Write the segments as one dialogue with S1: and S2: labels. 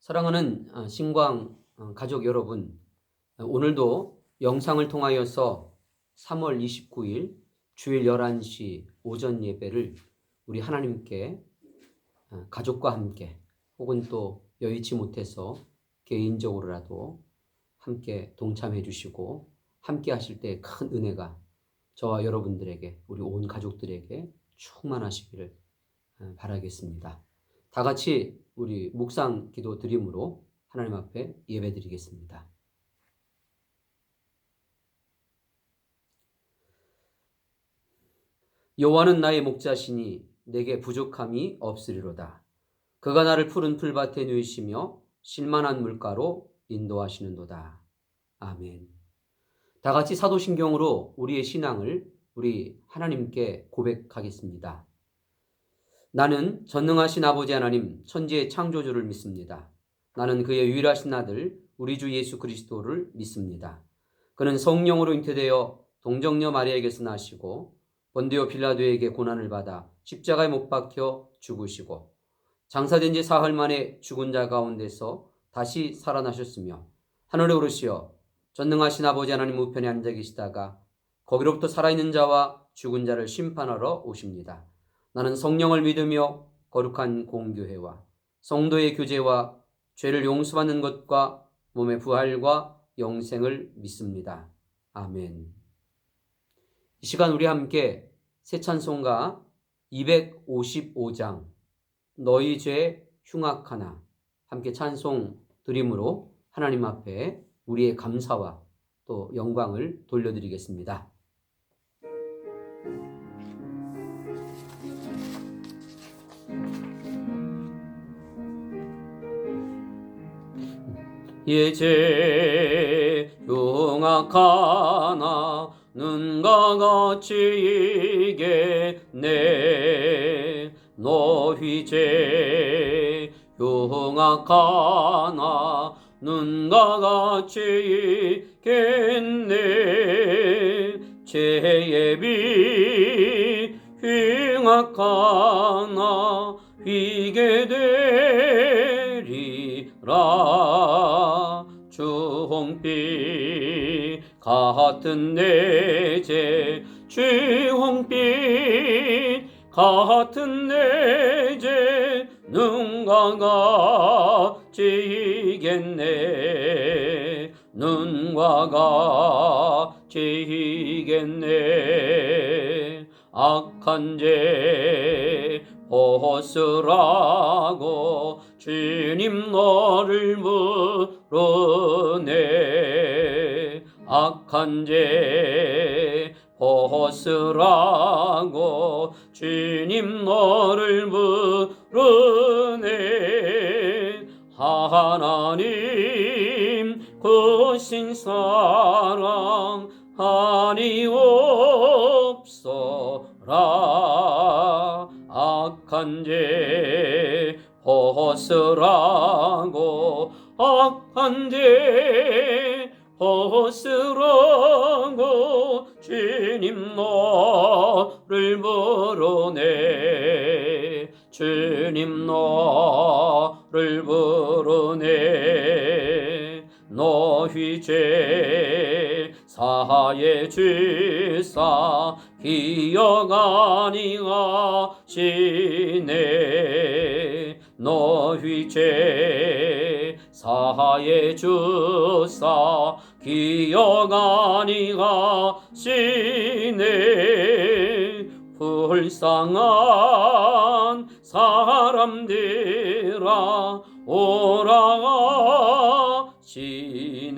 S1: 사랑하는 신광 가족 여러분, 오늘도 영상을 통하여서 3월 29일 주일 11시 오전 예배를 우리 하나님께 가족과 함께 혹은 또 여의치 못해서 개인적으로라도 함께 동참해 주시고 함께 하실 때 큰 은혜가 저와 여러분들에게, 우리 온 가족들에게 충만하시기를 바라겠습니다. 다 같이 우리 묵상 기도 드림으로 하나님 앞에 예배 드리겠습니다. 여호와는 나의 목자시니 내게 부족함이 없으리로다. 그가 나를 푸른 풀밭에 누이시며 실만한 물가로 인도하시는도다. 아멘. 다 같이 사도신경으로 우리의 신앙을 우리 하나님께 고백하겠습니다. 나는 전능하신 아버지 하나님 천지의 창조주를 믿습니다. 나는 그의 유일하신 아들 우리 주 예수 그리스도를 믿습니다. 그는 성령으로 잉태되어 동정녀 마리아에게서 나시고 본디오 빌라도에게 고난을 받아 십자가에 못 박혀 죽으시고 장사된 지 사흘 만에 죽은 자 가운데서 다시 살아나셨으며 하늘에 오르시어 전능하신 아버지 하나님 우편에 앉아 계시다가 거기로부터 살아있는 자와 죽은 자를 심판하러 오십니다. 나는 성령을 믿으며 거룩한 공교회와 성도의 교제와 죄를 용서받는 것과 몸의 부활과 영생을 믿습니다. 아멘. 이 시간 우리 함께 새 찬송가 255장 너희 죄 흉악하나 함께 찬송 드림으로 하나님 앞에 우리의 감사와 또 영광을 돌려드리겠습니다. 예제 흉악하나 눈과 같이 이겠네. 너희 죄 흉악하나 눈과 같이 이겠네. 죄의 비 흉악하나 휘게 되리라. 주홍빛 같은 내 죄 주홍빛 같은 내 죄 눈과 같이 이겠네. 눈과 같이 이겠네. 악한 죄 벗으라고 주님 너를 부르네. 악한 죄 벗으라고 주님 너를 부르네. 하나님 크신 사랑 아니옵소라. 악한 죄 벗으라고 악한 죄 벗으라고 주님 너를 부르네. 주님 너를 부르네. 너희 죄 사하여 주사 기억 아니하시네. 너희 죄 사하여 주사 기억 아니하시네. 불쌍한 사람들아 오라 하시네.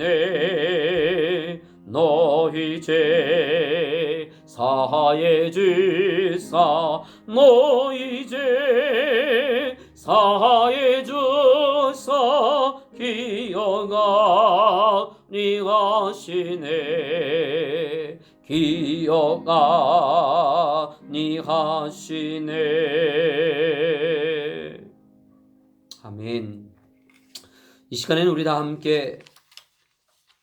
S1: 너희 죄 사하여 주사 너희 죄 사하여 주사 기억 아니하시네. 기억 아니하시네. 아멘. 이 시간에는 우리 다 함께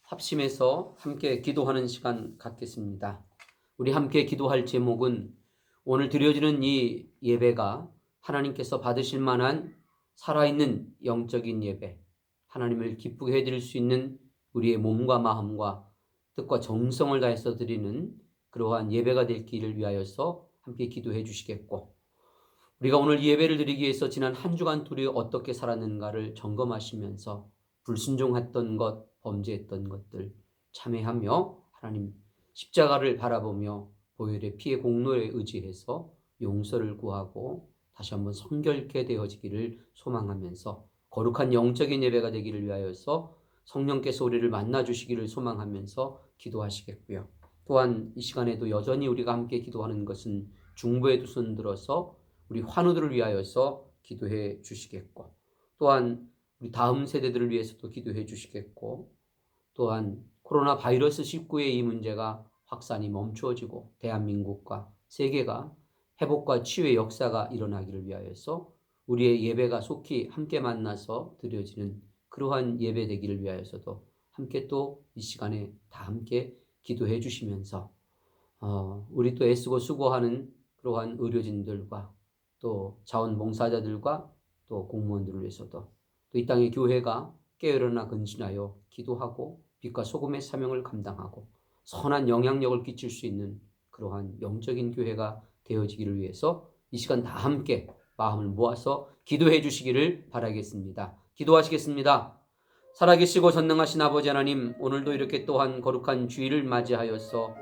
S1: 합심해서 함께 기도하는 시간 갖겠습니다. 우리 함께 기도할 제목은 오늘 드려지는 이 예배가 하나님께서 받으실 만한 살아있는 영적인 예배, 하나님을 기쁘게 해드릴 수 있는 우리의 몸과 마음과 뜻과 정성을 다해서 드리는 그러한 예배가 될 길을 위하여서 함께 기도해 주시겠고, 우리가 오늘 예배를 드리기 위해서 지난 한 주간 둘이 어떻게 살았는가를 점검하시면서 불순종했던 것, 범죄했던 것들 참회하며 하나님 십자가를 바라보며 보혈의 피의 공로에 의지해서 용서를 구하고 다시 한번 성결케 되어지기를 소망하면서 거룩한 영적인 예배가 되기를 위하여서 성령께서 우리를 만나주시기를 소망하면서 기도하시겠고요. 또한 이 시간에도 여전히 우리가 함께 기도하는 것은 중보의 두 손 들어서 우리 환우들을 위하여서 기도해 주시겠고, 또한 우리 다음 세대들을 위해서도 기도해 주시겠고, 또한 코로나 바이러스 19의 이 문제가 확산이 멈추어지고 대한민국과 세계가 회복과 치유의 역사가 일어나기를 위하여서 우리의 예배가 속히 함께 만나서 드려지는 그러한 예배 되기를 위하여서도 함께 또 이 시간에 다 함께 기도해 주시면서 우리 또 애쓰고 수고하는 그러한 의료진들과 또 자원봉사자들과 또 공무원들을 위해서도 또 이 땅의 교회가 깨어나 근신하여 기도하고 빛과 소금의 사명을 감당하고 선한 영향력을 끼칠 수 있는 그러한 영적인 교회가 되어지기를 위해서 이 시간 다 함께 마음을 모아서 기도해 주시기를 바라겠습니다. 기도하시겠습니다. 살아계시고 전능하신 아버지 하나님, 오늘도 이렇게 또한 거룩한 주일을 맞이하여서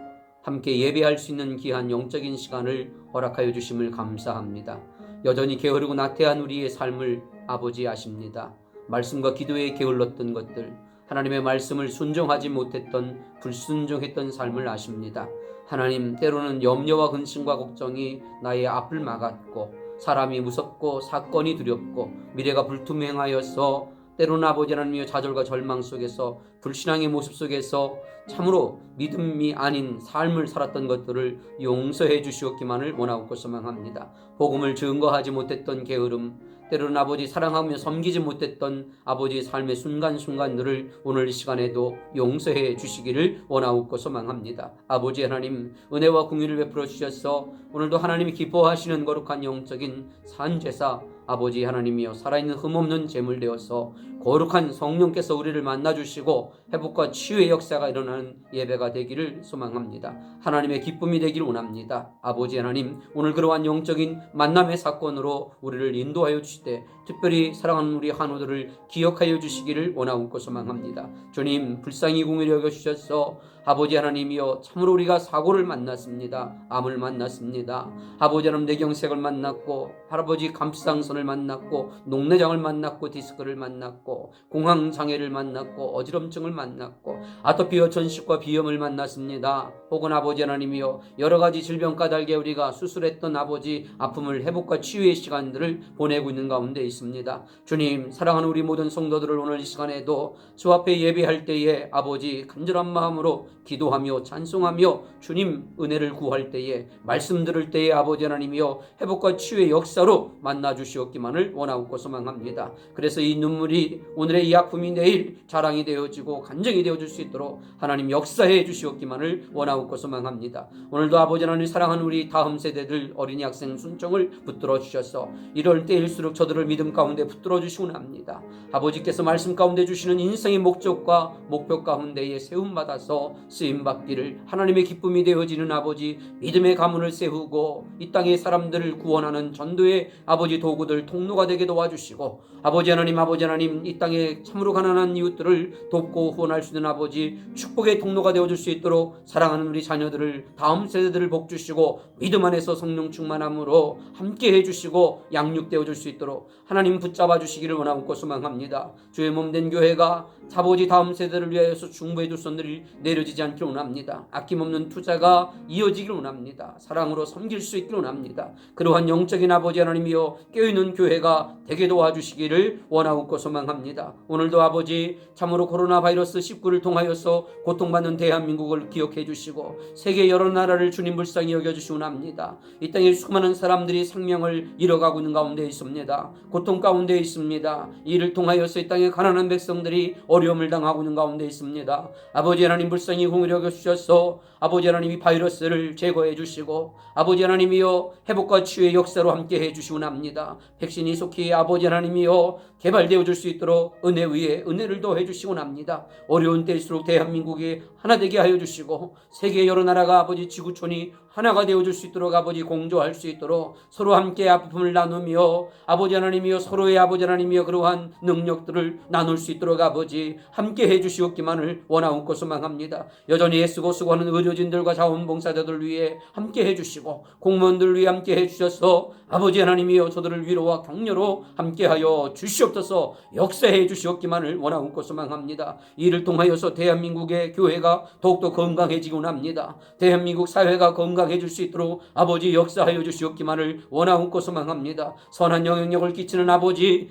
S1: 함께 예배할 수 있는 귀한 영적인 시간을 허락하여 주심을 감사합니다. 여전히 게으르고 나태한 우리의 삶을 아버지 아십니다. 말씀과 기도에 게을렀던 것들, 하나님의 말씀을 순종하지 못했던 불순종했던 삶을 아십니다. 하나님, 때로는 염려와 근심과 걱정이 나의 앞을 막았고 사람이 무섭고 사건이 두렵고 미래가 불투명하여서 때로는 아버지 하나님의 좌절과 절망 속에서 불신앙의 모습 속에서 참으로 믿음이 아닌 삶을 살았던 것들을 용서해 주시옵기만을 원하고 소망합니다. 복음을 증거하지 못했던 게으름, 때로는 아버지 사랑하며 섬기지 못했던 아버지의 삶의 순간순간들을 오늘 이 시간에도 용서해 주시기를 원하고 소망합니다. 아버지 하나님, 은혜와 긍휼을 베풀어 주셔서 오늘도 하나님이 기뻐하시는 거룩한 영적인 산제사 아버지 하나님이여 살아있는 흠없는 제물 되어서 거룩한 성령께서 우리를 만나주시고 회복과 치유의 역사가 일어나는 예배가 되기를 소망합니다. 하나님의 기쁨이 되기를 원합니다. 아버지 하나님, 오늘 그러한 영적인 만남의 사건으로 우리를 인도하여 주시되 특별히 사랑하는 우리 한우들을 기억하여 주시기를 원하고 소망합니다. 주님, 불쌍히 긍휼히 여겨주셔서 아버지 하나님이여 참으로 우리가 사고를 만났습니다. 암을 만났습니다. 아버지 하나님, 뇌경색을 만났고 할아버지 감수상선을 만났고 녹내장을 만났고 디스크를 만났고 공황장애를 만났고 어지럼증을 만났고 아토피와 전식과 비염을 만났습니다. 혹은 아버지 하나님이여 여러 가지 질병 까닭에 우리가 수술했던 아버지 아픔을 회복과 치유의 시간들을 보내고 있는 가운데 있습니다. 주님, 사랑하는 우리 모든 성도들을 오늘 이 시간에도 주 앞에 예배할 때에 아버지 간절한 마음으로 기도하며 찬송하며 주님 은혜를 구할 때에 말씀 들을 때에 아버지 하나님이여 회복과 치유의 역사로 만나 주시옵기만을 원하고 소망합니다. 그래서 이 눈물이 오늘의 이 아픔이 내일 자랑이 되어지고 간증이 되어줄 수 있도록 하나님 역사해 주시옵기만을 원하고 소망합니다. 오늘도 아버지 하나님 사랑하는 우리 다음 세대들 어린이 학생 순종을 붙들어 주셔서 이럴 때일수록 저들을 믿음 가운데 붙들어 주시곤 합니다. 아버지께서 말씀 가운데 주시는 인생의 목적과 목표 가운데에 세움받아서 쓰임받기를 하나님의 기쁨이 되어지는 아버지 믿음의 가문을 세우고 이 땅의 사람들을 구원하는 전도의 아버지 도구들 통로가 되게 도와주시고 아버지 하나님 이 땅에 참으로 가난한 이웃들을 돕고 후원할 수 있는 아버지 축복의 통로가 되어줄 수 있도록 사랑하는 우리 자녀들을 다음 세대들을 복주시고 믿음 안에서 성령 충만함으로 함께 해주시고 양육되어 줄 수 있도록 하나님 붙잡아 주시기를 원하고 소망합니다. 주의 몸된 교회가 아버지 다음 세대를 위하여서 중보의 두 손들이 내려지지 않기를 원합니다. 아낌없는 투자가 이어지기를 원합니다. 사랑으로 섬길 수 있기를 원합니다. 그러한 영적인 아버지 하나님이여 깨어있는 교회가 되게 도와주시기를 원하고 소망합니다. 오늘도 아버지 참으로 코로나 바이러스 19를 통하여서 고통받는 대한민국을 기억해 주시고 세계 여러 나라를 주님 불쌍히 여겨주시기 원합니다. 이 땅에 수많은 사람들이 생명을 잃어가고 있는 가운데 있습니다. 고통 가운데 있습니다. 이를 통하여서 이 땅에 가난한 백성들이 어려움을 당하고 있는 가운데 있습니다. 아버지 하나님 불쌍히 여전히 흥을 여겨주셔서 아버지 하나님이 바이러스를 제거해 주시고 아버지 하나님이여 회복과 치유의 역사로 함께 해주시곤합니다. 백신이 속히 아버지 하나님이여 개발되어 줄 수 있도록 은혜 위에 은혜를 더해 주시곤합니다. 어려운 때일수록 대한민국이 하나 되게 하여 주시고 세계 여러 나라가 아버지 지구촌이 하나가 되어줄 수 있도록 아버지 공조할 수 있도록 서로 함께 아픔을 나누며 아버지 하나님이여 서로의 아버지 하나님이여 그러한 능력들을 나눌 수 있도록 아버지 함께 해주시옵기만을 원하옵고 소망합니다. 여전히 애쓰고 수고하는 의료진들과 자원봉사자들 위해 함께 해주시고 공무원들 위해 함께 해주셔서 아버지 하나님이여 저들을 위로와 격려로 함께하여 주시옵소서. 역사해 주시옵기만을 원하옵고 소망합니다. 이를 통하여서 대한민국의 교회가 더욱더 건강해지곤 합니다. 대한민국 사회가 건강해질 수 있도록 아버지 역사하여 주시옵기만을 원하옵고 소망합니다. 선한 영향력을 끼치는 아버지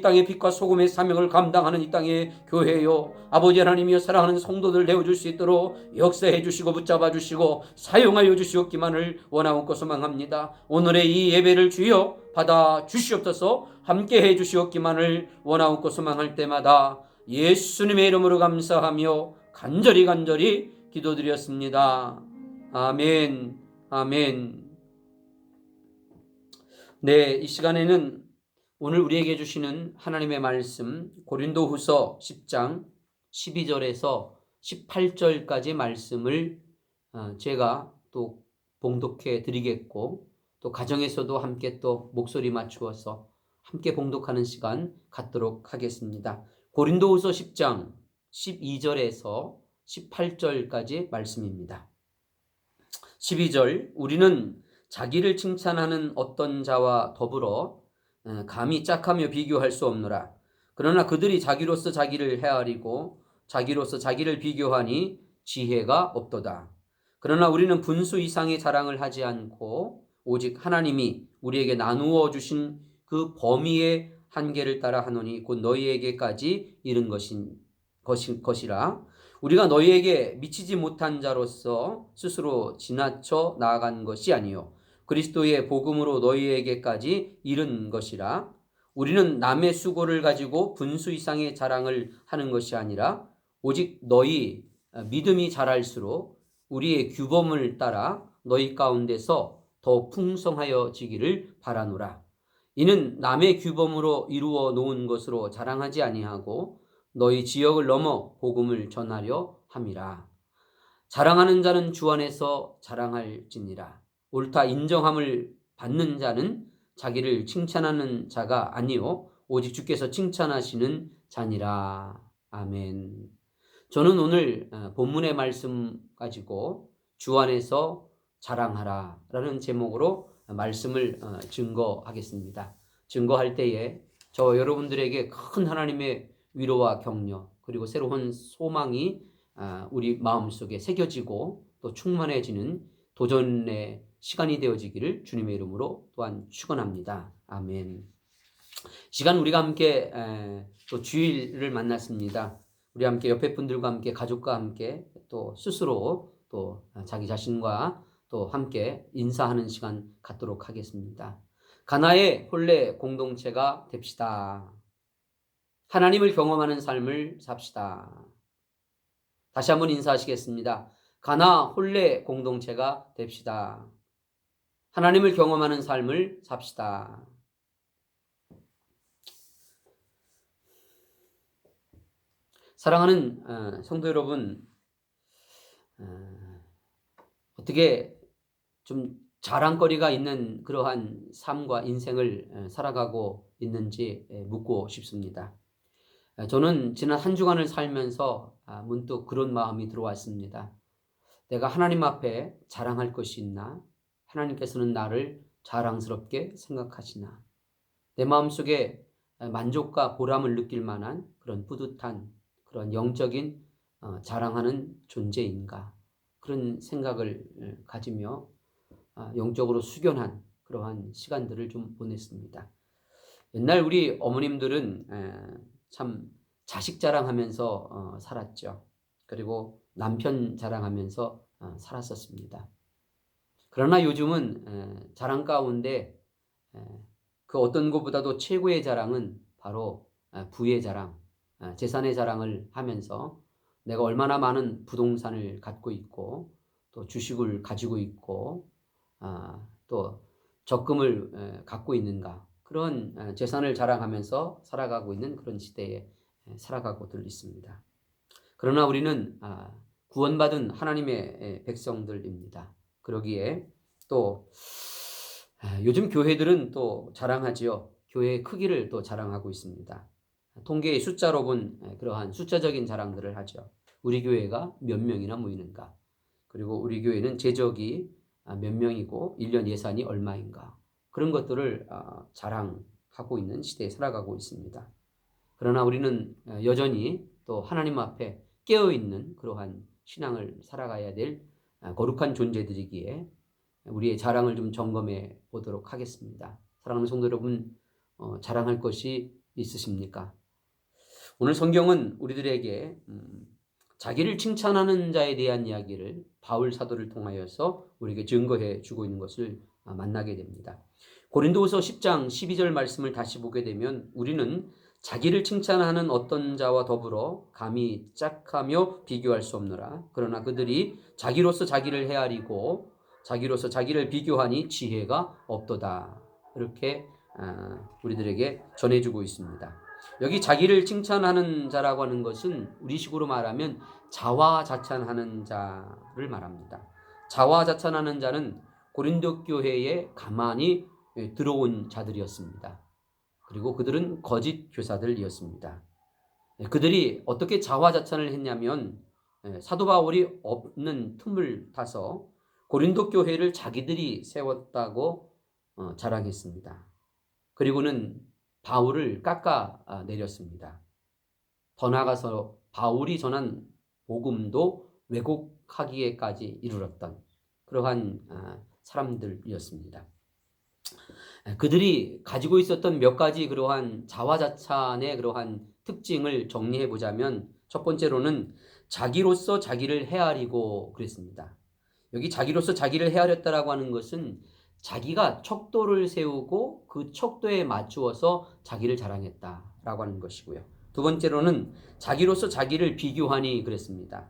S1: 땅의 빛과 소금의 사명을 감당하는 이 땅의 교회요 아버지 하나님이여 사랑하는 성도들 되어줄 수 있도록 역사해 주시고 붙잡아 주시고 사용하여 주시옵기만을 원하옵고 소망합니다. 오늘의 이 예배를 주여 받아 주시옵소서. 함께 해 주시옵기만을 원하옵고 소망할 때마다 예수님의 이름으로 감사하며 간절히 기도드렸습니다. 아멘. 아멘. 네, 이 시간에는 오늘 우리에게 주시는 하나님의 말씀 고린도후서 10장 12절에서 18절까지 말씀을 제가 또 봉독해 드리겠고 또 가정에서도 함께 또 목소리 맞추어서 함께 봉독하는 시간 갖도록 하겠습니다. 고린도후서 10장 12절에서 18절까지 말씀입니다. 12절 우리는 자기를 칭찬하는 어떤 자와 더불어 감히 짝하며 비교할 수 없노라. 그러나 그들이 자기로서 자기를 헤아리고 자기로서 자기를 비교하니 지혜가 없도다. 그러나 우리는 분수 이상의 자랑을 하지 않고 오직 하나님이 우리에게 나누어 주신 그 범위의 한계를 따라 하노니 곧 너희에게까지 이른 것이라. 우리가 너희에게 미치지 못한 자로서 스스로 지나쳐 나아간 것이 아니요 그리스도의 복음으로 너희에게까지 이른 것이라. 우리는 남의 수고를 가지고 분수 이상의 자랑을 하는 것이 아니라 오직 너희 믿음이 자랄수록 우리의 규범을 따라 너희 가운데서 더 풍성하여지기를 바라노라. 이는 남의 규범으로 이루어 놓은 것으로 자랑하지 아니하고 너희 지역을 넘어 복음을 전하려 함이라. 자랑하는 자는 주 안에서 자랑할지니라. 옳다 인정함을 받는 자는 자기를 칭찬하는 자가 아니요 오직 주께서 칭찬하시는 자니라. 아멘. 저는 오늘 본문의 말씀 가지고 주 안에서 자랑하라 라는 제목으로 말씀을 증거하겠습니다. 증거할 때에 저 여러분들에게 큰 하나님의 위로와 격려 그리고 새로운 소망이 우리 마음속에 새겨지고 또 충만해지는 도전의 시간이 되어지기를 주님의 이름으로 또한 축원합니다. 아멘. 시간 우리가 함께 또 주일을 만났습니다. 우리 함께 옆에 분들과 함께 가족과 함께 또 스스로 또 자기 자신과 또 함께 인사하는 시간 갖도록 하겠습니다. 가나의 혼례 공동체가 됩시다. 하나님을 경험하는 삶을 삽시다. 다시 한번 인사하시겠습니다. 가나 혼례 공동체가 됩시다. 하나님을 경험하는 삶을 삽시다. 사랑하는 성도 여러분, 어떻게 좀 자랑거리가 있는 그러한 삶과 인생을 살아가고 있는지 묻고 싶습니다. 저는 지난 한 주간을 살면서 문득 그런 마음이 들어왔습니다. 내가 하나님 앞에 자랑할 것이 있나? 하나님께서는 나를 자랑스럽게 생각하시나? 내 마음속에 만족과 보람을 느낄 만한 그런 뿌듯한 그런 영적인 자랑하는 존재인가? 그런 생각을 가지며 영적으로 숙연한 그러한 시간들을 좀 보냈습니다. 옛날 우리 어머님들은 참 자식 자랑하면서 살았죠. 그리고 남편 자랑하면서 살았었습니다. 그러나 요즘은 자랑 가운데 그 어떤 것보다도 최고의 자랑은 바로 부의 자랑, 재산의 자랑을 하면서 내가 얼마나 많은 부동산을 갖고 있고 또 주식을 가지고 있고 또 적금을 갖고 있는가, 그런 재산을 자랑하면서 살아가고 있는 그런 시대에 살아가고들 있습니다. 그러나 우리는 구원받은 하나님의 백성들입니다. 그러기에 또 요즘 교회들은 또 자랑하지요. 교회의 크기를 또 자랑하고 있습니다. 통계의 숫자로 본 그러한 숫자적인 자랑들을 하죠. 우리 교회가 몇 명이나 모이는가, 그리고 우리 교회는 재적이 몇 명이고 1년 예산이 얼마인가, 그런 것들을 자랑하고 있는 시대에 살아가고 있습니다. 그러나 우리는 여전히 또 하나님 앞에 깨어있는 그러한 신앙을 살아가야 될 거룩한 존재들이기에 우리의 자랑을 좀 점검해 보도록 하겠습니다. 사랑하는 성도 여러분, 자랑할 것이 있으십니까? 오늘 성경은 우리들에게 자기를 칭찬하는 자에 대한 이야기를 바울 사도를 통하여서 우리에게 증거해 주고 있는 것을 만나게 됩니다. 고린도후서 10장 12절 말씀을 다시 보게 되면 우리는 자기를 칭찬하는 어떤 자와 더불어 감히 짝하며 비교할 수 없노라. 그러나 그들이 자기로서 자기를 헤아리고 자기로서 자기를 비교하니 지혜가 없도다. 이렇게 우리들에게 전해주고 있습니다. 여기 자기를 칭찬하는 자라고 하는 것은 우리식으로 말하면 자화자찬하는 자를 말합니다. 자화자찬하는 자는 고린도 교회에 가만히 들어온 자들이었습니다. 그리고 그들은 거짓 교사들이었습니다. 그들이 어떻게 자화자찬을 했냐면 사도 바울이 없는 틈을 타서 고린도 교회를 자기들이 세웠다고 자랑했습니다. 그리고는 바울을 깎아 내렸습니다. 더 나아가서 바울이 전한 복음도 왜곡하기에까지 이르렀던 그러한 사람들이었습니다. 그들이 가지고 있었던 몇 가지 그러한 자화자찬의 그러한 특징을 정리해 보자면, 첫 번째로는 자기로서 자기를 헤아리고 그랬습니다. 여기 자기로서 자기를 헤아렸다라고 하는 것은 자기가 척도를 세우고 그 척도에 맞추어서 자기를 자랑했다라고 하는 것이고요. 두 번째로는 자기로서 자기를 비교하니 그랬습니다.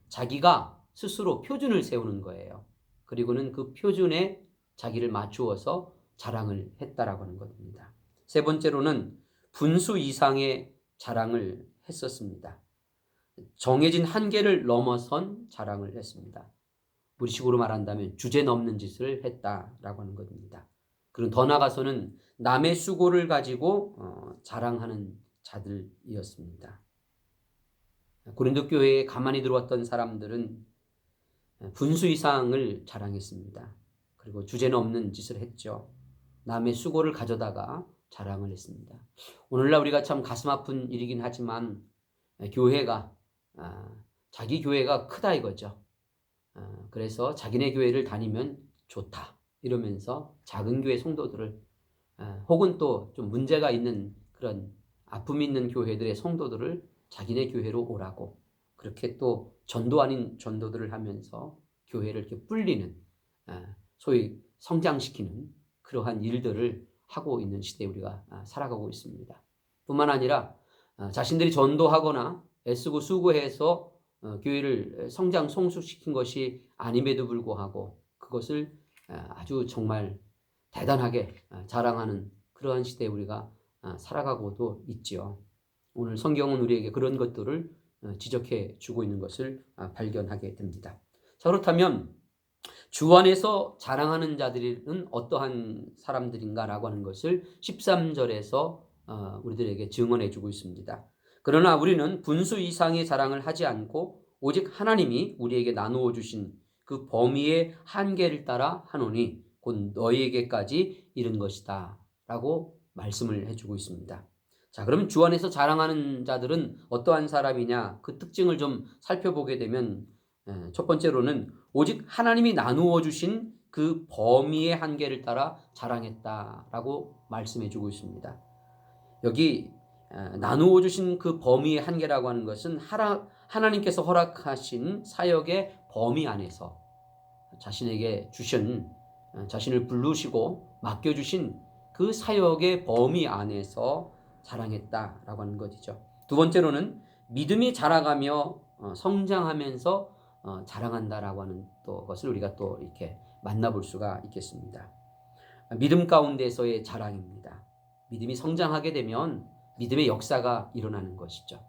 S1: 자기가 스스로 표준을 세우는 거예요. 그리고는 그 표준에 자기를 맞추어서 자랑을 했다라고 하는 겁니다. 세 번째로는 분수 이상의 자랑을 했었습니다. 정해진 한계를 넘어선 자랑을 했습니다. 우리식으로 말한다면 주제 넘는 짓을 했다라고 하는 겁니다. 그리고 더 나아가서는 남의 수고를 가지고 자랑하는 자들이었습니다. 고린도 교회에 가만히 들어왔던 사람들은 분수 이상을 자랑했습니다. 그리고 주제 넘는 짓을 했죠. 남의 수고를 가져다가 자랑을 했습니다. 오늘날 우리가 참 가슴 아픈 일이긴 하지만 교회가 자기 교회가 크다 이거죠. 그래서 자기네 교회를 다니면 좋다 이러면서 작은 교회 성도들을 혹은 또 좀 문제가 있는 그런 아픔 있는 교회들의 성도들을 자기네 교회로 오라고 그렇게 또 전도 아닌 전도들을 하면서 교회를 이렇게 불리는 소위 성장시키는 그러한 일들을 하고 있는 시대에 우리가 살아가고 있습니다. 뿐만 아니라 자신들이 전도하거나 애쓰고 수고해서 교회를 성장 성숙시킨 것이 아님에도 불구하고 그것을 아주 정말 대단하게 자랑하는 그러한 시대에 우리가 살아가고도 있지요. 오늘 성경은 우리에게 그런 것들을 지적해 주고 있는 것을 발견하게 됩니다. 자, 그렇다면 주 안에서 자랑하는 자들은 어떠한 사람들인가라고 하는 것을 13절에서 우리들에게 증언해 주고 있습니다. 그러나 우리는 분수 이상의 자랑을 하지 않고 오직 하나님이 우리에게 나누어 주신 그 범위의 한계를 따라 하노니 곧 너희에게까지 이른 것이다 라고 말씀을 해주고 있습니다. 자, 그럼 주 안에서 자랑하는 자들은 어떠한 사람이냐, 그 특징을 좀 살펴보게 되면 첫 번째로는 오직 하나님이 나누어 주신 그 범위의 한계를 따라 자랑했다라고 말씀해 주고 있습니다. 여기 나누어 주신 그 범위의 한계라고 하는 것은 하나님께서 허락하신 사역의 범위 안에서 자신에게 주신, 자신을 부르시고 맡겨주신 그 사역의 범위 안에서 자랑했다라고 하는 것이죠. 두 번째로는 믿음이 자라가며 성장하면서 자랑한다라고 하는 또 것을 우리가 또 이렇게 만나볼 수가 있겠습니다. 믿음 가운데서의 자랑입니다. 믿음이 성장하게 되면 믿음의 역사가 일어나는 것이죠.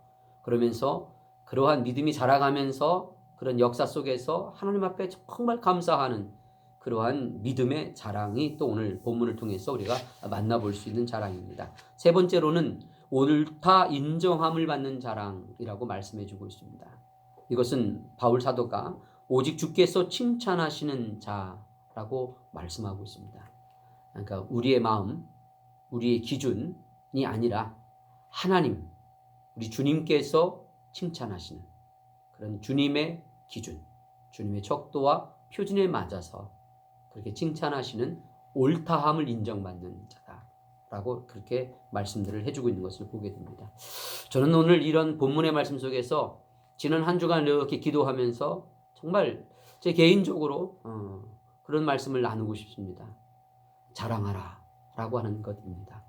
S1: 그러면서 그러한 믿음이 자라가면서 그런 역사 속에서 하나님 앞에 정말 감사하는 그러한 믿음의 자랑이 또 오늘 본문을 통해서 우리가 만나볼 수 있는 자랑입니다. 세 번째로는 옳다 인정함을 받는 자랑이라고 말씀해 주고 있습니다. 이것은 바울 사도가 오직 주께서 칭찬하시는 자라고 말씀하고 있습니다. 그러니까 우리의 마음, 우리의 기준이 아니라 하나님, 우리 주님께서 칭찬하시는 그런 주님의 기준, 주님의 척도와 표준에 맞아서 그렇게 칭찬하시는 옳다함을 인정받는 자다라고 그렇게 말씀들을 해주고 있는 것을 보게 됩니다. 저는 오늘 이런 본문의 말씀 속에서 지난 한 주간 이렇게 기도하면서 정말 제 개인적으로 그런 말씀을 나누고 싶습니다. 자랑하라 라고 하는 것입니다.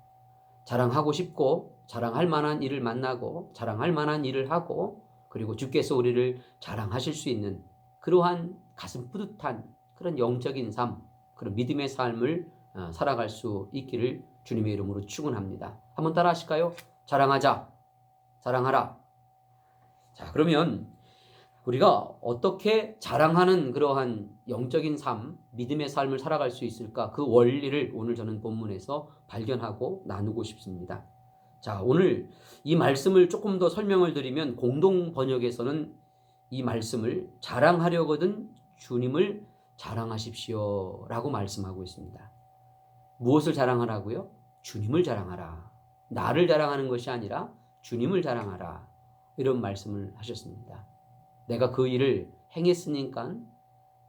S1: 자랑하고 싶고 자랑할 만한 일을 만나고 자랑할 만한 일을 하고 그리고 주께서 우리를 자랑하실 수 있는 그러한 가슴 뿌듯한 그런 영적인 삶, 그런 믿음의 삶을 살아갈 수 있기를 주님의 이름으로 축원합니다. 한번 따라 하실까요? 자랑하자, 자랑하라. 자, 그러면 우리가 어떻게 자랑하는 그러한 영적인 삶, 믿음의 삶을 살아갈 수 있을까? 그 원리를 오늘 저는 본문에서 발견하고 나누고 싶습니다. 자, 오늘 이 말씀을 조금 더 설명을 드리면 공동 번역에서는 이 말씀을 자랑하려거든 주님을 자랑하십시오 라고 말씀하고 있습니다. 무엇을 자랑하라고요? 주님을 자랑하라. 나를 자랑하는 것이 아니라 주님을 자랑하라. 이런 말씀을 하셨습니다. 내가 그 일을 행했으니까,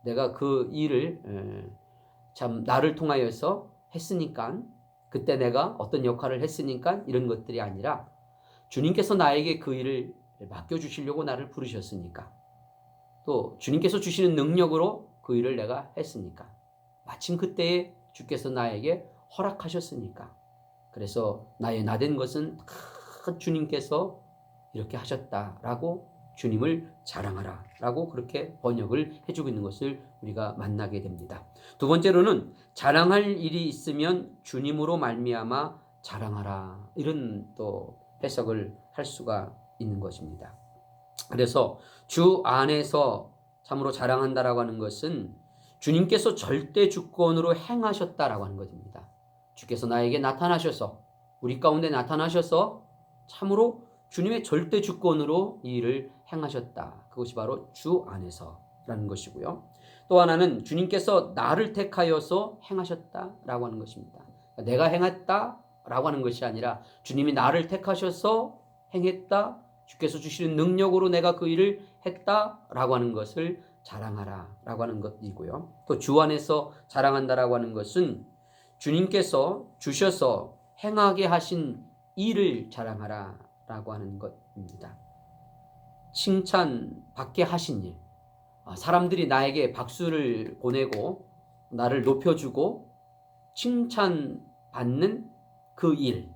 S1: 내가 그 일을 참 나를 통하여서 했으니까, 그때 내가 어떤 역할을 했으니까 이런 것들이 아니라 주님께서 나에게 그 일을 맡겨주시려고 나를 부르셨으니까, 또 주님께서 주시는 능력으로 그 일을 내가 했으니까, 마침 그때에 주께서 나에게 허락하셨으니까, 그래서 나의 나된 것은 다 주님께서 이렇게 하셨다라고 주님을 자랑하라 라고 그렇게 번역을 해주고 있는 것을 우리가 만나게 됩니다. 두 번째로는 자랑할 일이 있으면 주님으로 말미암아 자랑하라, 이런 또 해석을 할 수가 있는 것입니다. 그래서 주 안에서 참으로 자랑한다라고 하는 것은 주님께서 절대 주권으로 행하셨다라고 하는 것입니다. 주께서 나에게 나타나셔서, 우리 가운데 나타나셔서 참으로 주님의 절대 주권으로 이 일을 행하셨다. 그것이 바로 주 안에서라는 것이고요. 또 하나는 주님께서 나를 택하여서 행하셨다라고 하는 것입니다. 내가 행했다라고 하는 것이 아니라 주님이 나를 택하셔서 행했다, 주께서 주시는 능력으로 내가 그 일을 했다라고 하는 것을 자랑하라라고 하는 것이고요. 또 주 안에서 자랑한다라고 하는 것은 주님께서 주셔서 행하게 하신 일을 자랑하라라고 하는 것입니다. 칭찬받게 하신 일, 사람들이 나에게 박수를 보내고 나를 높여주고 칭찬받는 그 일,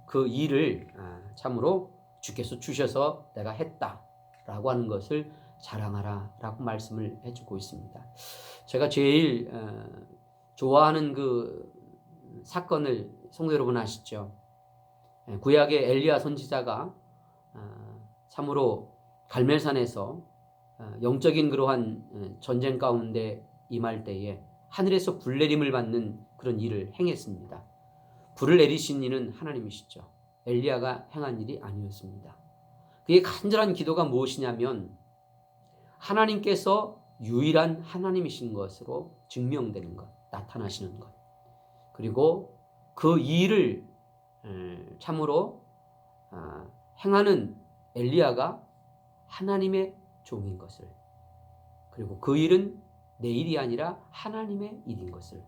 S1: 그 일을 참으로 주께서 주셔서 내가 했다라고 하는 것을 자랑하라라고 말씀을 해주고 있습니다. 제가 제일 좋아하는 그 사건을 성도 여러분 아시죠? 구약의 엘리야 선지자가 참으로 갈멜산에서 영적인 그러한 전쟁 가운데 임할 때에 하늘에서 불내림을 받는 그런 일을 행했습니다. 불을 내리신 이는 하나님이시죠. 엘리야가 행한 일이 아니었습니다. 그의 간절한 기도가 무엇이냐면 하나님께서 유일한 하나님이신 것으로 증명되는 것, 나타나시는 것, 그리고 그 일을 참으로 행하는 엘리야가 하나님의 종인 것을, 그리고 그 일은 내 일이 아니라 하나님의 일인 것을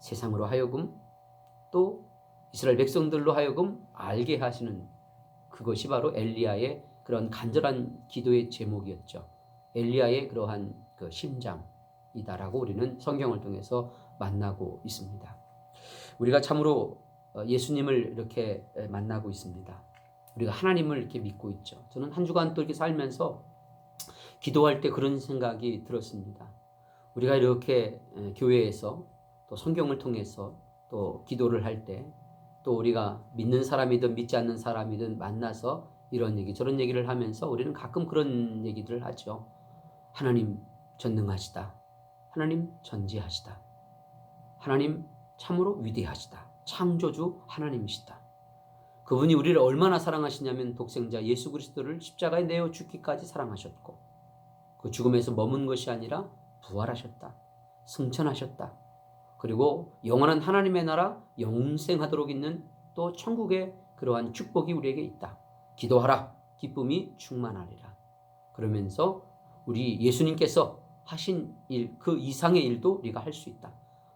S1: 세상으로 하여금 또 이스라엘 백성들로 하여금 알게 하시는, 그것이 바로 엘리야의 그런 간절한 기도의 제목이었죠. 엘리야의 그러한 그 심장이다라고 우리는 성경을 통해서 만나고 있습니다. 우리가 참으로 예수님을 이렇게 만나고 있습니다. 우리가 하나님을 이렇게 믿고 있죠. 저는 한 주간 또 이렇게 살면서 기도할 때 그런 생각이 들었습니다. 우리가 이렇게 교회에서 또 성경을 통해서 또 기도를 할 때 또 우리가 믿는 사람이든 믿지 않는 사람이든 만나서 이런 얘기 저런 얘기를 하면서 우리는 가끔 그런 얘기들을 하죠. 하나님 전능하시다. 하나님 전지하시다. 하나님 참으로 위대하시다. 창조주 하나님이시다. 그분이 우리를 얼마나 사랑하시냐면 독생자 예수 그리스도를 십자가에 내어 죽기까지 사랑하셨고 그 죽음에서 머문 것이 아니라 부활하셨다. 승천하셨다. 그리고 영원한 하나님의 나라 영생하도록 있는 또 천국의 그러한 축복이 우리에게 있다. 기도하라. 기쁨이 충만하리라. 그러면서 우리 예수님께서 하신 일, 그 이상의 일도 우리가 할 수 있다.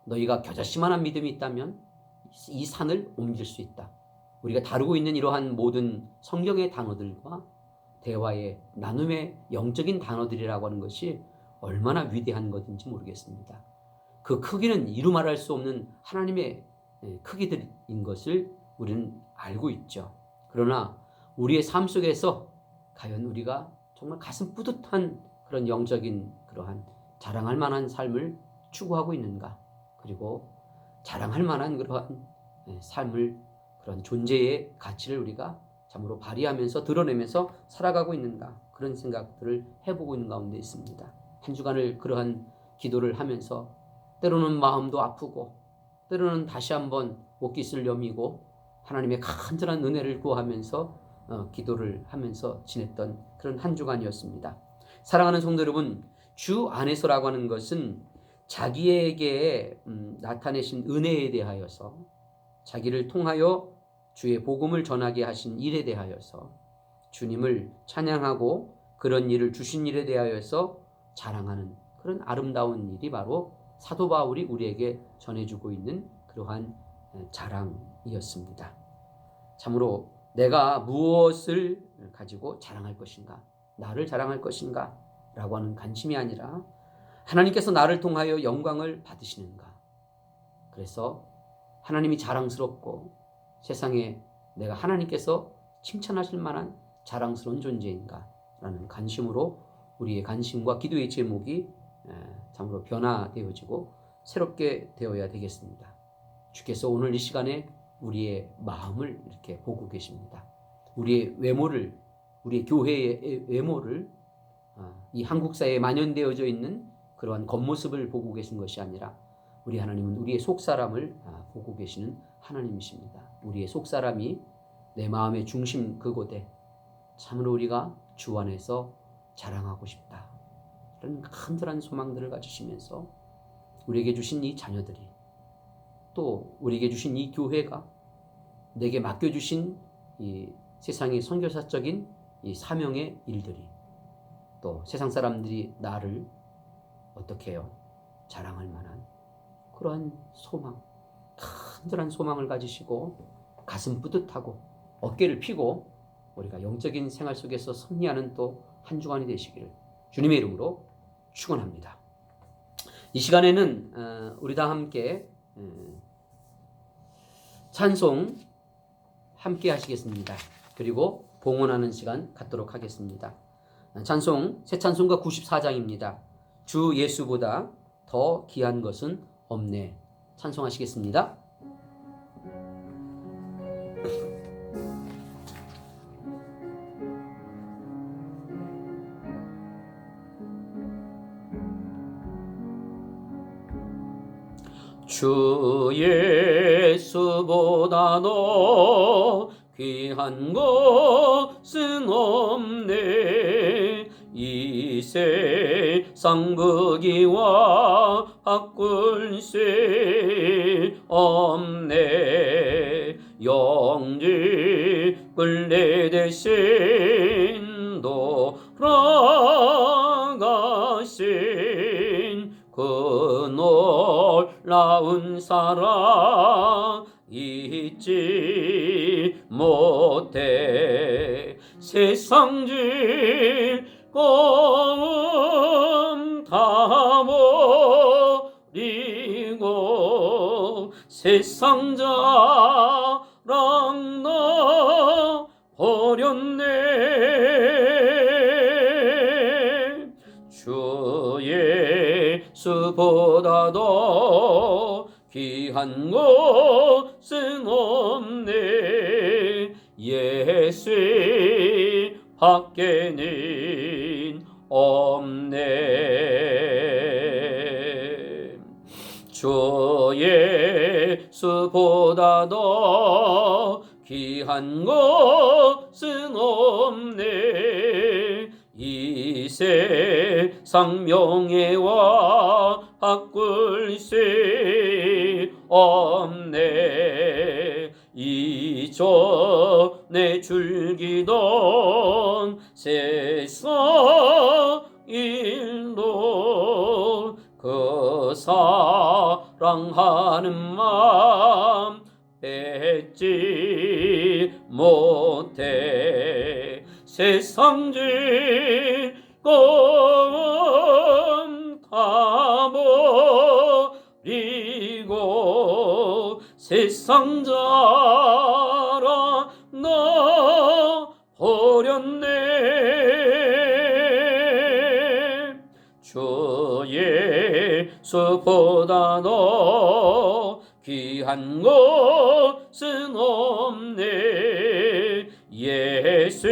S1: 너희가 겨자씨만한 믿음이 있다면 이 산을 옮길 수 있다. 우리가 다루고 있는 이러한 모든 성경의 단어들과 대화의 나눔의 영적인 단어들이라고 하는 것이 얼마나 위대한 것인지 모르겠습니다. 그 크기는 이루 말할 수 없는 하나님의 크기들인 것을 우리는 알고 있죠. 그러나 우리의 삶 속에서 과연 우리가 정말 가슴 뿌듯한 그런 영적인 그러한 자랑할 만한 삶을 추구하고 있는가? 그리고 자랑할 만한 그러한 삶을 그런 존재의 가치를 우리가 참으로 발휘하면서 드러내면서 살아가고 있는가? 그런 생각들을 해보고 있는 가운데 있습니다. 한 주간을 그러한 기도를 하면서 때로는 마음도 아프고 때로는 다시 한번 옷깃을 여미고 하나님의 간절한 은혜를 구하면서 기도를 하면서 지냈던 그런 한 주간이었습니다. 사랑하는 성도 여러분, 주 안에서라고 하는 것은 자기에게 나타내신 은혜에 대하여서 자기를 통하여 주의 복음을 전하게 하신 일에 대하여서 주님을 찬양하고 그런 일을 주신 일에 대하여서 자랑하는 그런 아름다운 일이 바로 사도 바울이 우리에게 전해주고 있는 그러한 자랑이었습니다. 참으로 내가 무엇을 가지고 자랑할 것인가, 나를 자랑할 것인가 라고 하는 관심이 아니라 하나님께서 나를 통하여 영광을 받으시는가. 그래서 하나님이 자랑스럽고 세상에 내가 하나님께서 칭찬하실 만한 자랑스러운 존재인가 라는 관심으로 우리의 관심과 기도의 제목이 참으로 변화되어지고 새롭게 되어야 되겠습니다. 주께서 오늘 이 시간에 우리의 마음을 이렇게 보고 계십니다. 우리의 외모를, 우리의 교회의 외모를 이 한국 사회에 만연되어져 있는 그러한 겉모습을 보고 계신 것이 아니라 우리 하나님은 우리의 속사람을 보고 계시는 하나님이십니다. 우리의 속사람이 내 마음의 중심 그곳에 참으로 우리가 주 안에서 자랑하고 싶다. 그런 간절한 소망들을 가지시면서 우리에게 주신 이 자녀들이 또 우리에게 주신 이 교회가 내게 맡겨주신 이 세상의 선교사적인 이 사명의 일들이 또 세상 사람들이 나를 어떻게 해요? 자랑할 만한 그러한 소망, 간절한 소망을 가지시고 가슴 뿌듯하고 어깨를 피고 우리가 영적인 생활 속에서 승리하는 또 한 주간이 되시기를 주님의 이름으로 축원합니다. 이 시간에는 우리 다 함께 찬송 함께 하시겠습니다. 그리고 봉헌하는 시간 갖도록 하겠습니다. 찬송 새 찬송가 94장입니다. 주 예수보다 더 귀한 것은 없네. 찬송하시겠습니다. 주 예수보다 더 귀한 것은 없네. 이 세상 부귀와 학군세 없네. 영직을 내 대신 돌아가신 그 놀라운 사랑 잊지 못해. 세상 즐거움 다 버리고 세상 자랑 나 버렸네. 예수보다 더 귀한 것은 없네. 예수 밖에는 없네. 주 예수보다 더 귀한 것은 없네. 이 세상 명예와 바꿀 수 없네. 이전에 즐기던 세상 일도 그 사랑하는 마음 뺏지 못해. 세상 즐거움 다 버리고 세상 자랑 나 버렸네. 주 예수보다 더 귀한 것은 없네. 예수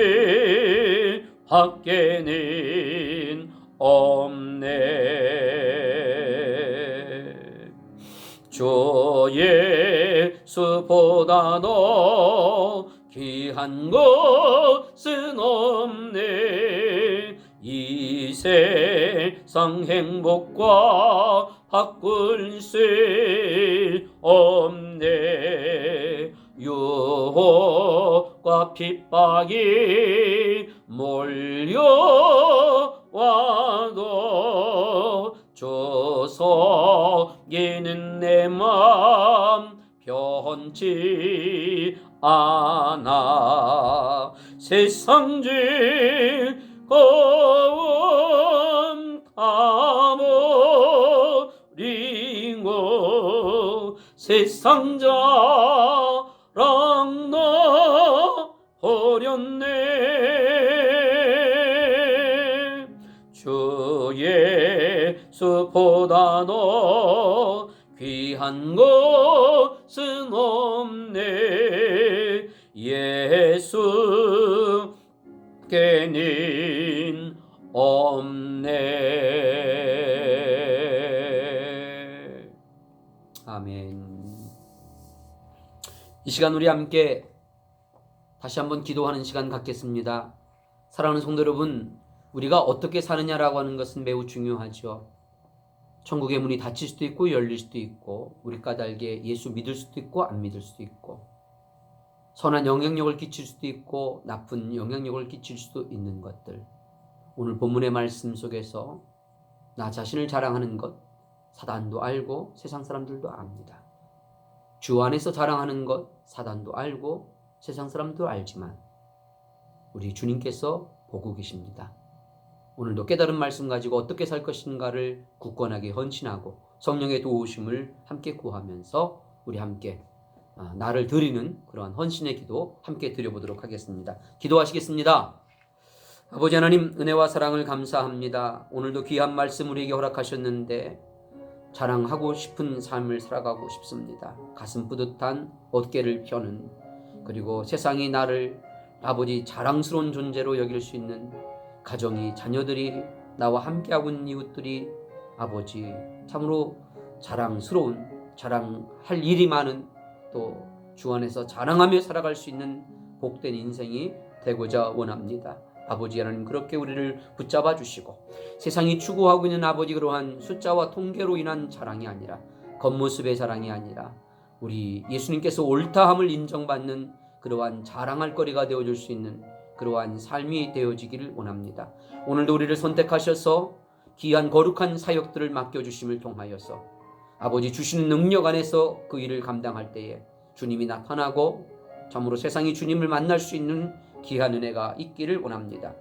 S1: 밖에는 없네. 주 예수보다 더 귀한 것은 없네. 이 세상 행복과 바꿀 수 없네. 유혹과 핍박이 몰려와도 주 속에는 내 맘 변치 않아. 세상 즐거움 다 버리고 세상 자랑 나 버렸네. 주 예수보다 더 귀한 것은 없네. 예수께는 없네. 아멘. 이 시간 우리 함께 다시 한번 기도하는 시간 갖겠습니다. 사랑하는 성도 여러분, 우리가 어떻게 사느냐라고 하는 것은 매우 중요하죠. 천국의 문이 닫힐 수도 있고 열릴 수도 있고, 우리 까닭에 예수 믿을 수도 있고 안 믿을 수도 있고, 선한 영향력을 끼칠 수도 있고 나쁜 영향력을 끼칠 수도 있는 것들, 오늘 본문의 말씀 속에서 나 자신을 자랑하는 것 사단도 알고 세상 사람들도 압니다. 주 안에서 자랑하는 것 사단도 알고 세상 사람도 알지만 우리 주님께서 보고 계십니다. 오늘도 깨달은 말씀 가지고 어떻게 살 것인가를 굳건하게 헌신하고 성령의 도우심을 함께 구하면서 우리 함께 나를 드리는 그러한 헌신의 기도 함께 드려보도록 하겠습니다. 기도하시겠습니다. 아버지 하나님, 은혜와 사랑을 감사합니다. 오늘도 귀한 말씀 우리에게 허락하셨는데 자랑하고 싶은 삶을 살아가고 싶습니다. 가슴 뿌듯한 어깨를 펴는, 그리고 세상이 나를 아버지 자랑스러운 존재로 여길 수 있는 가정이, 자녀들이, 나와 함께하고 있는 이웃들이 아버지 참으로 자랑스러운, 자랑할 일이 많은, 또 주 안에서 자랑하며 살아갈 수 있는 복된 인생이 되고자 원합니다. 아버지 하나님, 그렇게 우리를 붙잡아 주시고 세상이 추구하고 있는 아버지 그러한 숫자와 통계로 인한 자랑이 아니라, 겉모습의 자랑이 아니라 우리 예수님께서 옳다함을 인정받는 그러한 자랑할 거리가 되어줄 수 있는 그러한 삶이 되어지기를 원합니다. 오늘도 우리를 선택하셔서 귀한 거룩한 사역들을 맡겨주심을 통하여서 아버지 주시는 능력 안에서 그 일을 감당할 때에 주님이 나타나고 참으로 세상이 주님을 만날 수 있는 귀한 은혜가 있기를 원합니다.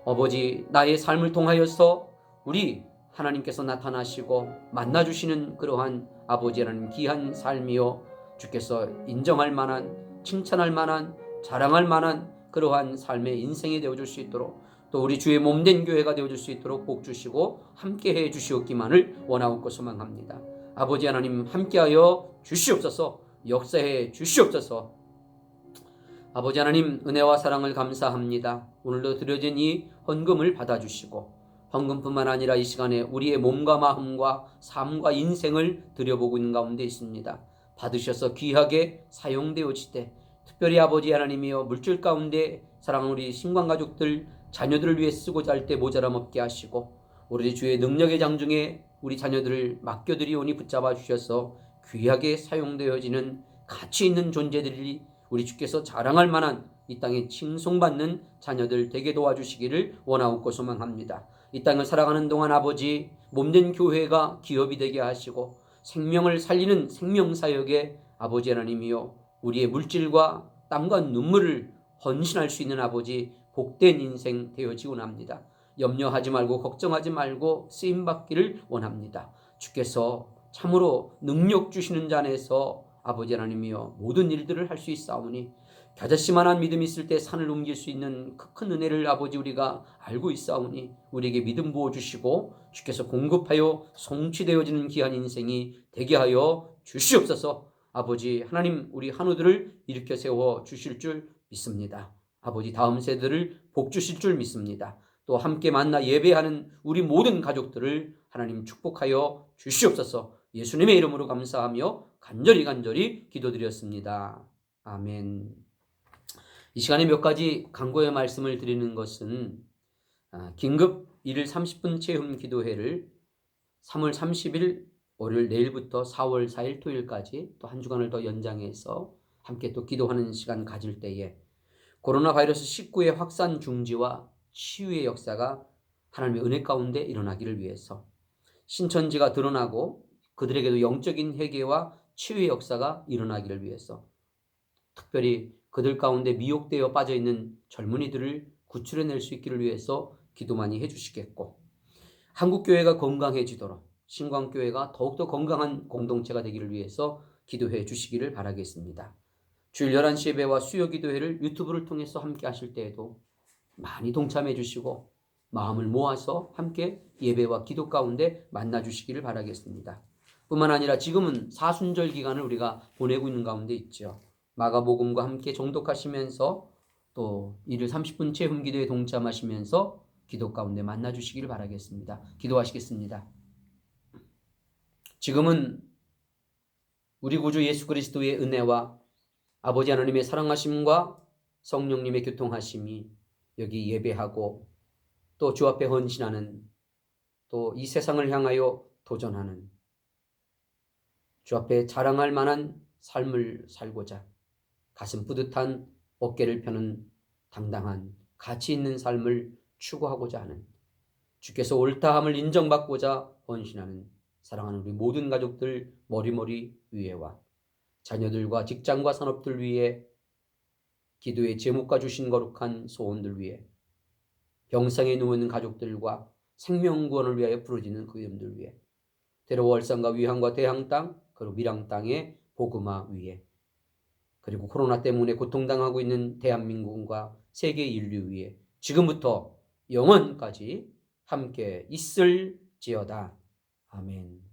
S1: 아버지, 나의 삶을 통하여서 우리 하나님께서 나타나시고 만나주시는 그러한 아버지 하나님 귀한 삶이요, 주께서 인정할 만한, 칭찬할 만한, 자랑할 만한 그러한 삶의 인생이 되어줄 수 있도록 또 우리 주의 몸된 교회가 되어줄 수 있도록 복 주시고 함께해 주시옵기만을 원하옵고 소망합니다. 아버지 하나님 함께하여 주시옵소서. 역사해 주시옵소서. 아버지 하나님 은혜와 사랑을 감사합니다. 오늘도 드려진 이 헌금을 받아주시고 헌금뿐만 아니라 이 시간에 우리의 몸과 마음과 삶과 인생을 들여보고 있는 가운데 있습니다. 받으셔서 귀하게 사용되어지되 특별히 아버지 하나님이여 물질 가운데 사랑하는 우리 신관가족들 자녀들을 위해 쓰고자 할 때 모자람 없게 하시고 우리 주의 능력의 장중에 우리 자녀들을 맡겨드리오니 붙잡아 주셔서 귀하게 사용되어지는 가치 있는 존재들이 우리 주께서 자랑할 만한 이 땅에 칭송받는 자녀들 되게 도와주시기를 원하옵고 소망합니다. 이 땅을 살아가는 동안 아버지 몸된 교회가 기업이 되게 하시고 생명을 살리는 생명사역에 아버지 하나님이여 우리의 물질과 땀과 눈물을 헌신할 수 있는 아버지 복된 인생 되어지곤 합니다. 염려하지 말고 걱정하지 말고 쓰임받기를 원합니다. 주께서 참으로 능력 주시는 자 안에서 아버지 하나님이여 모든 일들을 할 수 있사오니 겨자씨만한 믿음이 있을 때 산을 옮길 수 있는 큰 은혜를 아버지 우리가 알고 있사오니 우리에게 믿음 부어주시고 주께서 공급하여 성취되어지는 귀한 인생이 되게 하여 주시옵소서. 아버지 하나님 우리 한우들을 일으켜 세워 주실 줄 믿습니다. 아버지 다음 세대를 복 주실 줄 믿습니다. 또 함께 만나 예배하는 우리 모든 가족들을 하나님 축복하여 주시옵소서. 예수님의 이름으로 감사하며 간절히 기도드렸습니다. 아멘. 이 시간에 몇 가지 간구의 말씀을 드리는 것은 긴급 1일 30분 체험 기도회를 3월 30일 월요일 내일부터 4월 4일 토요일까지 또 한 주간을 더 연장해서 함께 또 기도하는 시간 가질 때에 코로나 바이러스 19의 확산 중지와 치유의 역사가 하나님의 은혜 가운데 일어나기를 위해서 신천지가 드러나고 그들에게도 영적인 회개와 치유의 역사가 일어나기를 위해서 특별히 그들 가운데 미혹되어 빠져있는 젊은이들을 구출해낼 수 있기를 위해서 기도 많이 해주시겠고 한국교회가 건강해지도록 신광교회가 더욱더 건강한 공동체가 되기를 위해서 기도해 주시기를 바라겠습니다. 주일 11시 예배와 수요 기도회를 유튜브를 통해서 함께 하실 때에도 많이 동참해 주시고 마음을 모아서 함께 예배와 기도 가운데 만나 주시기를 바라겠습니다. 뿐만 아니라 지금은 사순절 기간을 우리가 보내고 있는 가운데 있죠. 마가복음과 함께 정독하시면서 또 1일 30분 체험 기도에 동참하시면서 기도 가운데 만나 주시기를 바라겠습니다. 기도하시겠습니다. 지금은 우리 구주 예수 그리스도의 은혜와 아버지 하나님의 사랑하심과 성령님의 교통하심이 여기 예배하고 또 주 앞에 헌신하는 또 이 세상을 향하여 도전하는 주 앞에 자랑할 만한 삶을 살고자 가슴 뿌듯한 어깨를 펴는 당당한 가치 있는 삶을 추구하고자 하는 주께서 옳다함을 인정받고자 헌신하는 사랑하는 우리 모든 가족들 머리머리 위에와 자녀들과 직장과 산업들 위에 기도의 제목과 주신 거룩한 소원들 위에 병상에 누워있는 가족들과 생명구원을 위하여 부르짖는 그 이름들 위에 때로 월산과 위항과 대항 땅 그리고 밀항 땅의 복음화 위에 그리고 코로나 때문에 고통당하고 있는 대한민국과 세계 인류 위에 지금부터 영원까지 함께 있을지어다. 아멘.